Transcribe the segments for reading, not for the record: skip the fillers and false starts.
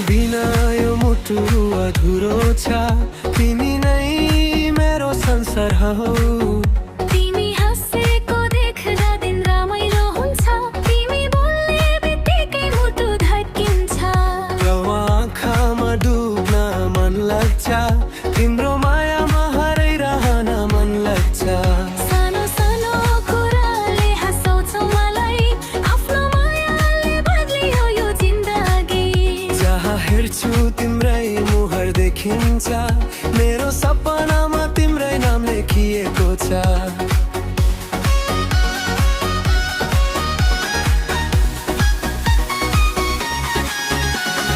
बिना यो मुटु अधुरो छ। तिमी नै मेरो संसार हौ। तिमी हाँसेको देख्दा दिन रमाइलो हुन्छ। तिमी बोल्ने बित्तिकै मुटु धड्किन्छ। त्यो आँखामा डुब्न मन लाग्छ। तिम्रो मायामा हराइरहन मन लाग्छ। सानो सानो कुराले हँसाउँछौ मलाई। आफ्नो मायाले बदलियो यो जिन्दगी। जहाँ हेर्छु तिम्रै मुहार देखिन्छ। मेरो सपनामा तिम्रै नाम लेखिएको छ।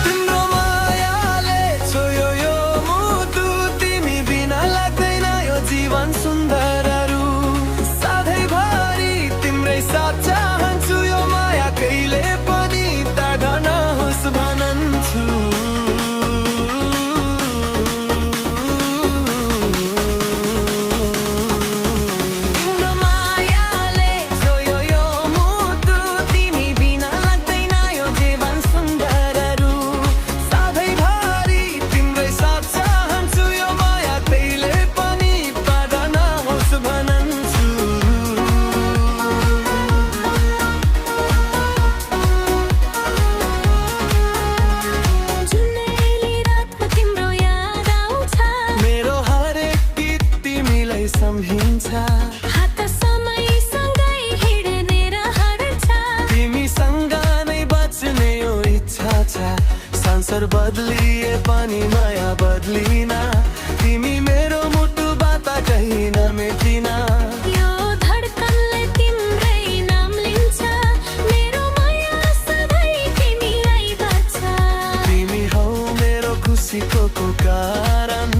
तिम्रो मायाले छोयो यो मुटु। तिमी बिना लाग्दैन यो जीवन सुन्दरहरू। सधैँभरि तिम्रै साथ चाहन्छु। यो माया कहिले पनि टाढा नहोस् भनन्छु। तिम्रो मायाले छोयो यो मुटु। तिमी बिना लाग्दैन यो जीवन सुन्दरहरू। सधैँभरि तिम्रै साथ चाहन्छु। यो माया कहिले पनि टाढा नहोस् भनन्छु। जुनेली रातमा तिम्रो याद आउँछ। मेरो हरेक गीत तिमीलाई सम्झिन्छ। हात समयसँगै हिँड्ने रहर छ। तिमीसँग नै बाँच्ने यो इच्छा छ। संसार बदलिए पनि माया बदलिन। तिमी मेरो मुटुबाट कहीँ नमेटिन। यो धड्कनले तिम्रै नाम लिन्छ। मेरो माया सधैँ तिमीलाई बाँच्छ। तिमी हौ मेरो खुसीको कारण।